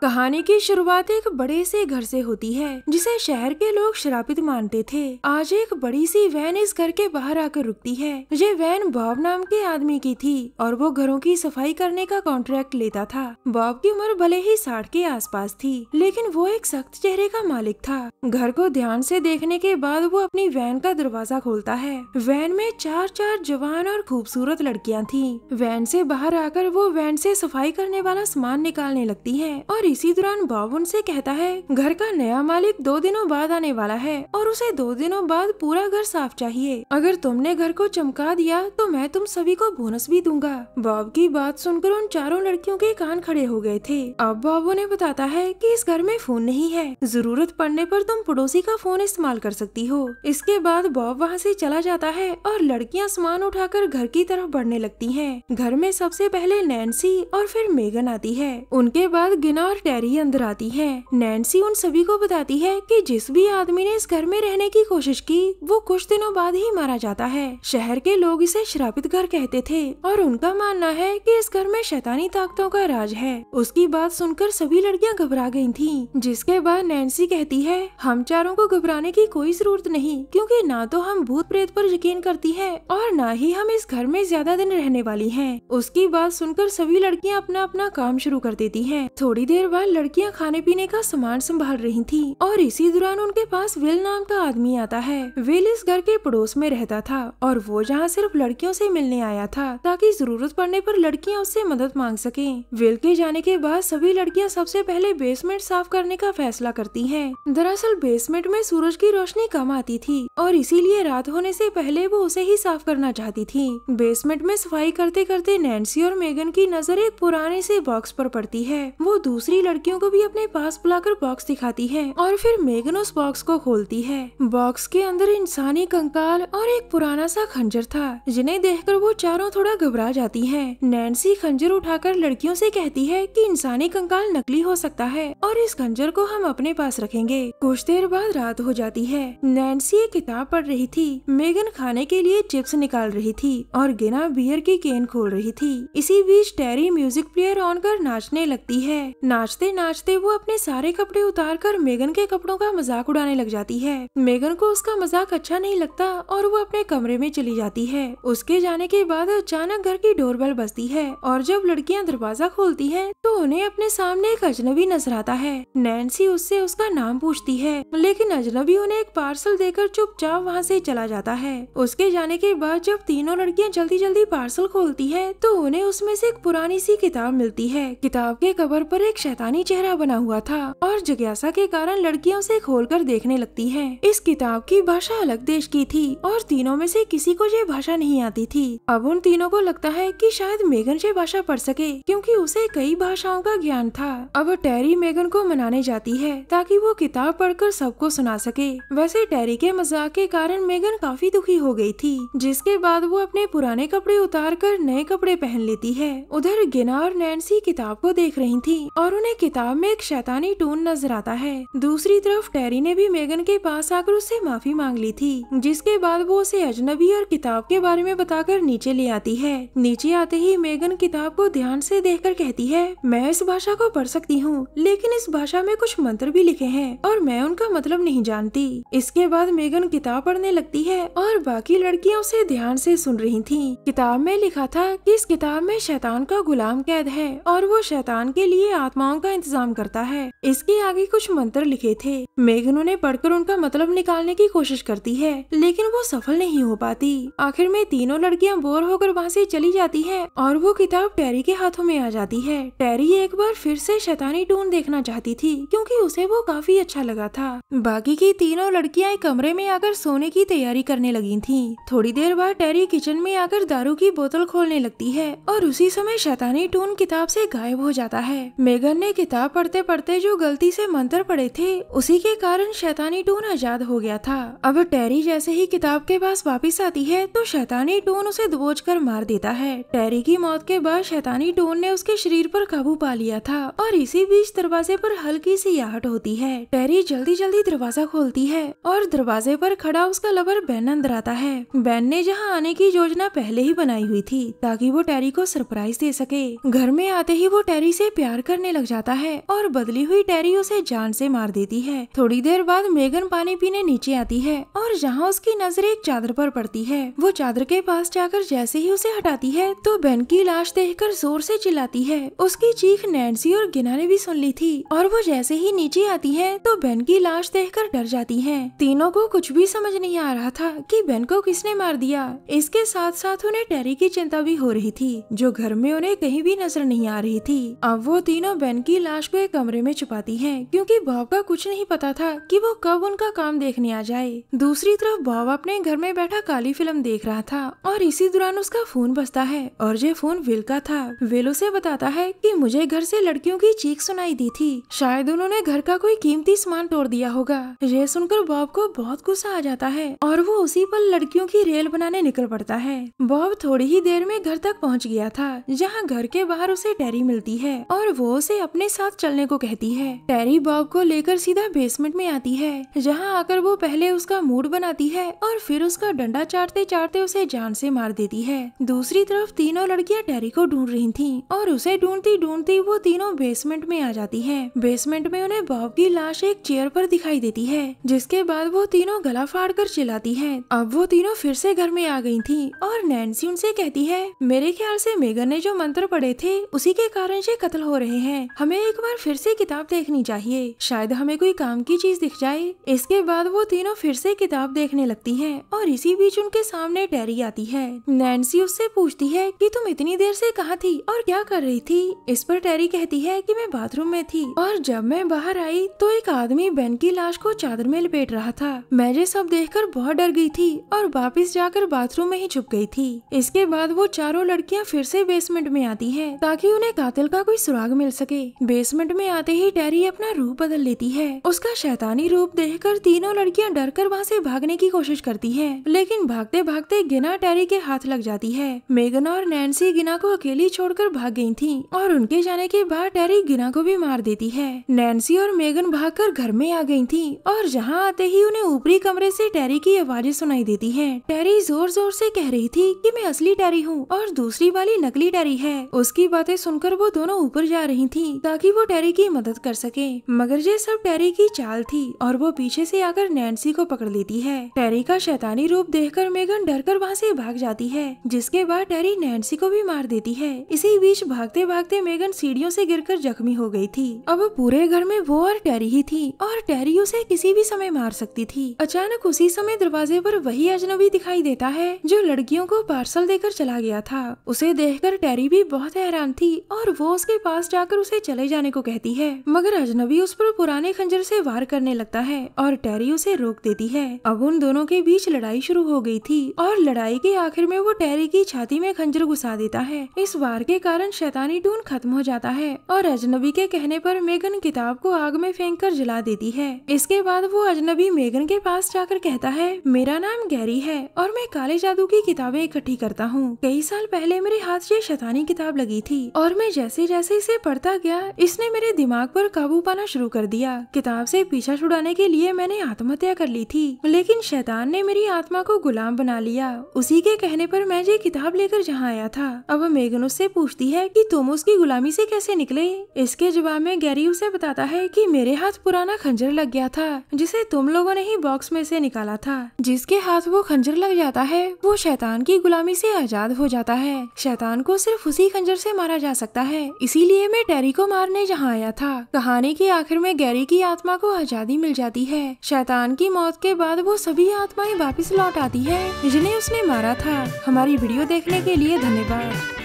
कहानी की शुरुआत एक बड़े से घर से होती है जिसे शहर के लोग श्रापित मानते थे। आज एक बड़ी सी वैन इस घर के बाहर आकर रुकती है। ये वैन बॉब नाम के आदमी की थी और वो घरों की सफाई करने का कॉन्ट्रैक्ट लेता था। बॉब की उम्र भले ही 60 के आसपास थी, लेकिन वो एक सख्त चेहरे का मालिक था। घर को ध्यान से देखने के बाद वो अपनी वैन का दरवाजा खोलता है। वैन में चार जवान और खूबसूरत लड़कियां थी। वैन से बाहर आकर वो वैन से सफाई करने वाला सामान निकालने लगती है और इसी दौरान बॉब उनसे कहता है घर का नया मालिक 2 दिनों बाद आने वाला है और उसे 2 दिनों बाद पूरा घर साफ चाहिए। अगर तुमने घर को चमका दिया तो मैं तुम सभी को बोनस भी दूंगा। बॉब की बात सुनकर उन चारों लड़कियों के कान खड़े हो गए थे। अब बॉब उन्हें बताता है कि इस घर में फोन नहीं है, जरूरत पड़ने पर तुम पड़ोसी का फोन इस्तेमाल कर सकती हो। इसके बाद बॉब वहाँ से चला जाता है और लड़कियाँ सामान उठाकर घर की तरफ बढ़ने लगती हैं। घर में सबसे पहले नैन्सी और फिर मेगन आती है। उनके बाद गिना और टेरी अंदर आती है। नैन्सी उन सभी को बताती है कि जिस भी आदमी ने इस घर में रहने की कोशिश की वो कुछ दिनों बाद ही मारा जाता है। शहर के लोग इसे श्रापित घर कहते थे और उनका मानना है कि इस घर में शैतानी ताकतों का राज है। उसकी बात सुनकर सभी लड़कियां घबरा गई थीं। जिसके बाद नैन्सी कहती है हम चारों को घबराने की कोई जरूरत नहीं, क्योंकि ना तो हम भूत प्रेत पर यकीन करती है और ना ही हम इस घर में ज्यादा दिन रहने वाली हैं। उसकी बात सुनकर सभी लड़कियां अपना अपना काम शुरू कर देती हैं। थोड़ी देर बाद लड़कियां खाने पीने का सामान संभाल रही थीं और इसी दौरान उनके पास विल नाम का आदमी आता है। विल इस घर के पड़ोस में रहता था और वो यहाँ सिर्फ लड़कियों से मिलने आया था ताकि जरूरत पड़ने पर लड़कियां उससे मदद मांग सकें। विल के जाने के बाद सभी लड़कियां सबसे पहले बेसमेंट साफ करने का फैसला करती हैं। दरअसल बेसमेंट में सूरज की रोशनी कम आती थी और इसीलिए रात होने से पहले वो उसे ही साफ करना चाहती थी। बेसमेंट में सफाई करते करते नैन्सी और मेगन की नजर एक पुराने से बॉक्स पर पड़ती है। वो दूसरी लड़कियों को भी अपने पास बुलाकर बॉक्स दिखाती है और फिर मेगन उस बॉक्स को खोलती है। बॉक्स के अंदर इंसानी कंकाल और एक पुराना सा खंजर था, जिन्हें देखकर वो चारों थोड़ा घबरा जाती हैं। नैन्सी खंजर उठाकर लड़कियों से कहती है कि इंसानी कंकाल नकली हो सकता है और इस खंजर को हम अपने पास रखेंगे। कुछ देर बाद रात हो जाती है। नैन्सी एक किताब पढ़ रही थी, मेगन खाने के लिए चिप्स निकाल रही थी और गिना बियर की केन खोल रही थी। इसी बीच टेरी म्यूजिक प्लेयर ऑन कर नाचने लगती है। नाचते नाचते वो अपने सारे कपड़े उतार कर मेगन के कपड़ों का मजाक उड़ाने लग जाती है। मेगन को उसका मजाक अच्छा नहीं लगता और वो अपने कमरे में चली जाती है। उसके जाने के बाद अचानक घर की डोरबेल बजती है और जब लड़कियां दरवाजा खोलती हैं तो उन्हें अपने सामने एक अजनबी नजर आता है। नैन्सी उससे उसका नाम पूछती है, लेकिन अजनबी उन्हें एक पार्सल देकर चुपचाप वहाँ से चला जाता है। उसके जाने के बाद जब तीनों लड़कियां जल्दी जल्दी पार्सल खोलती है तो उन्हें उसमें से एक पुरानी सी किताब मिलती है। किताब के कवर पर एक शैतानी चेहरा बना हुआ था और जिज्ञासा के कारण लड़कियां उसे खोलकर देखने लगती हैं। इस किताब की भाषा अलग देश की थी और तीनों में से किसी को ये भाषा नहीं आती थी। अब उन तीनों को लगता है कि शायद मेगन ये भाषा पढ़ सके, क्योंकि उसे कई भाषाओं का ज्ञान था। अब टेरी मेगन को मनाने जाती है ताकि वो किताब पढ़कर सबको सुना सके। वैसे टेरी के मजाक के कारण मेगन काफी दुखी हो गई थी, जिसके बाद वो अपने पुराने कपड़े उतार कर नए कपड़े पहन लेती है। उधर गिना और नैन्सी किताब को देख रही थी और उन्हें किताब में एक शैतानी टोन नजर आता है। दूसरी तरफ टेरी ने भी मेगन के पास आकर उससे माफी मांग ली थी, जिसके बाद वो उसे अजनबी और किताब के बारे में बताकर नीचे ले आती है। नीचे आते ही मेगन किताब को ध्यान से देखकर कहती है, मैं इस भाषा को पढ़ सकती हूँ, लेकिन इस भाषा में कुछ मंत्र भी लिखे हैं और मैं उनका मतलब नहीं जानती। इसके बाद मेगन किताब पढ़ने लगती है और बाकी लड़कियां उसे ध्यान से सुन रही थीं। किताब में लिखा था कि इस किताब में शैतान का गुलाम कैद है और वो शैतान के लिए आत्माओं का इंतजाम करता है। इसके आगे कुछ मंत्र लिखे थे। मेगन उन्हें पढ़कर उनका मतलब निकालने की कोशिश करती है, लेकिन वो सफल नहीं हो पाती। आखिर में तीनों लड़कियां बोर होकर वहाँ से चली जाती हैं और वो किताब टेरी के हाथों में आ जाती है। टेरी एक बार फिर से शैतानी टून देखना चाहती थी, क्योंकि उसे वो काफी अच्छा लगा था। बाकी की तीनों लड़कियां एक कमरे में आकर सोने की तैयारी करने लगी थीं। थोड़ी देर बाद टेरी किचन में आकर दारू की बोतल खोलने लगती है और उसी समय शैतानी टून किताब से गायब हो जाता है। मेगन ने किताब पढ़ते पढ़ते जो गलती से मंत्र पढ़े थे, उसी के कारण शैतानी टून आजाद हो गया था। अब टेरी जैसे ही किताब के पास वापस आती है तो शैतानी टून उसे दबोच कर मार देता है। टेरी की मौत के बाद शैतानी टून ने उसके शरीर पर काबू पा लिया था और इसी बीच दरवाजे पर हल्की सी आहट होती है। टेरी जल्दी जल्दी दरवाजा खोलती है और दरवाजे पर खड़ा उसका लवर बेन अंदर आता है। बेन ने जहाँ आने की योजना पहले ही बनाई हुई थी ताकि वो टेरी को सरप्राइज दे सके। घर में आते ही वो टेरी से प्यार करने लग जाता है और बदली हुई टेरी उसे जान से मार देती है। थोड़ी देर बाद मेगन पानी पीने नीचे आती है और जहाँ उसकी नजर एक चादर पर पड़ती है, वो चादर के पास जाकर जैसे ही उसे हटाती है तो बेन की लाश देखकर जोर से चिल्लाती है। उसकी चीख नैन्सी और गिना ने भी सुन ली थी और वो जैसे ही नीचे आती है तो बेन की लाश देखकर डर जाती है। तीनों को कुछ भी समझ नहीं आ रहा था कि बेन को किसने मार दिया। इसके साथ साथ उन्हें टेरी की चिंता भी हो रही थी जो घर में उन्हें कहीं भी नजर नहीं आ रही थी। अब वो तीनों बेन की लाश को एक कमरे में छुपाती हैं क्योंकि बॉब का कुछ नहीं पता था कि वो कब उनका काम देखने आ जाए। दूसरी तरफ बॉब अपने घर में बैठा काली फिल्म देख रहा था और इसी दौरान उसका फोन बजता है और ये फोन विल का था। विल उसे बताता है कि मुझे घर से लड़कियों की चीख सुनाई दी थी, शायद उन्होंने घर का कोई कीमती सामान तोड़ दिया होगा। ये सुनकर बॉब को बहुत गुस्सा आ जाता है और वो उसी पल लड़कियों की रेल बनाने निकल पड़ता है। बॉब थोड़ी ही देर में घर तक पहुंच गया था जहां घर के बाहर उसे टेरी मिलती है और वो उसे अपने साथ चलने को कहती है। टेरी बॉब को लेकर सीधा बेसमेंट में आती है जहां आकर वो पहले उसका मूड बनाती है और फिर उसका डंडा चाटते चाटते उसे जान से मार देती है। दूसरी तरफ तीनों लड़कियां टेरी को ढूंढ रही थीं और उसे ढूंढती ढूंढती वो तीनों बेसमेंट में आ जाती हैं। बेसमेंट में उन्हें बॉब की लाश एक चेयर पर दिखाई देती है जिसके बाद वो तीनों गला फाड़ कर चिल्लाती हैं। अब वो तीनों फिर से घर में आ गई थी और नैन्सी उनसे कहती है, मेरे ख्याल से मेगन ने जो मंत्र पढ़े थे उसी के कारण ये कत्ल हो रहे हैं। हमें एक बार फिर से किताब देखनी चाहिए, शायद हमें कोई काम की चीज दिख जाए। इसके बाद वो तीनों फिर से किताब देखने लगती हैं और इसी बीच उनके सामने टेरी आती है। नैन्सी उससे पूछती है कि तुम इतनी देर से कहाँ थी और क्या कर रही थी। इस पर टेरी कहती है कि मैं बाथरूम में थी और जब मैं बाहर आई तो एक आदमी बेन की लाश को चादर में लपेट रहा था। मैं ये सब देखकर बहुत डर गई थी और वापस जाकर बाथरूम में ही छुप गई थी। इसके बाद वो चारों लड़कियां फिर से बेसमेंट में आती हैं ताकि उन्हें कातिल का कोई सुराग मिल सके। बेसमेंट में आते ही टेरी अपना रूप बदल लेती है। उसका शैतानी रूप देखकर तीनों लड़कियां डरकर वहाँ से भागने की कोशिश करती हैं, लेकिन भागते भागते गिना टेरी के हाथ लग जाती है। मेगन और नैन्सी गिना को अकेली छोड़कर भाग गई थीं और उनके जाने के बाद टेरी गिना को भी मार देती है। नैन्सी और मेगन भागकर घर में आ गई थीं और जहाँ आते ही उन्हें ऊपरी कमरे से टेरी की आवाजें सुनाई देती हैं। टेरी जोर जोर से कह रही थी कि मैं असली टेरी हूँ और दूसरी वाली नकली टेरी है। उसकी बातें सुनकर वो दोनों ऊपर जा रही थी ताकि वो टेरी की मदद कर सके, मगर ये सब टेरी की चाल थी और वो पीछे से आकर नैन्सी को पकड़ लेती है। टेरी का शैतानी रूप देखकर मेगन डरकर वहाँ से भाग जाती है, जिसके बाद टेरी नैन्सी को भी मार देती है। इसी बीच भागते भागते मेगन सीढ़ियों से गिरकर जख्मी हो गई थी। अब पूरे घर में वो और टेरी ही थी और टेरी उसे किसी भी समय मार सकती थी। अचानक उसी समय दरवाजे पर वही अजनबी दिखाई देता है जो लड़कियों को पार्सल देकर चला गया था। उसे देखकर टेरी भी बहुत हैरान थी और वो उसके पास जाकर उसे चले जाने को कहती है, मगर अजनबी उस पर पुराने खंजर से वार करने लगता है और टेरी उसे रोक देती है। अब उन दोनों के बीच लड़ाई शुरू हो गई थी और लड़ाई के आखिर में वो टेरी की छाती में खंजर घुसा देता है। इस वार के कारण शैतानी टून खत्म हो जाता है और अजनबी के कहने पर मेगन किताब को आग में फेंक कर जला देती है। इसके बाद वो अजनबी मेगन के पास जाकर कहता है, मेरा नाम गैरी है और मैं काले जादू की किताबें इकट्ठी करता हूँ। कई साल पहले मेरे हाथ ये शैतानी किताब लगी थी और मैं जैसे जैसे इसे पढ़ता गया इसने मेरे दिमाग पर काबू पाना शुरू कर दिया। किताब से पीछा छुड़ाने के लिए मैंने आत्महत्या कर ली थी, लेकिन शैतान ने मेरी आत्मा को गुलाम बना लिया। उसी के कहने पर मैं ये किताब लेकर जहाँ आया था। अब मेगन उससे पूछती है कि तुम उसकी गुलामी से कैसे निकले। इसके जवाब में गैरी उसे बताता है कि मेरे हाथ पुराना खंजर लग गया था जिसे तुम लोगों ने ही बॉक्स में से निकाला था। जिसके हाथ वो खंजर लग जाता है वो शैतान की गुलामी से आजाद हो जाता है। शैतान को सिर्फ उसी खंजर से मारा जा सकता है, इसीलिए मैं टेरी को मारने जहाँ आया था। कहानी के आखिर में गैरी की आत्मा को आजादी मिल जाती है। शैतान की मौत के बाद वो सभी आत्माएं वापस लौट आती है जिन्हें उसने मारा था। हमारी वीडियो देखने के लिए धन्यवाद।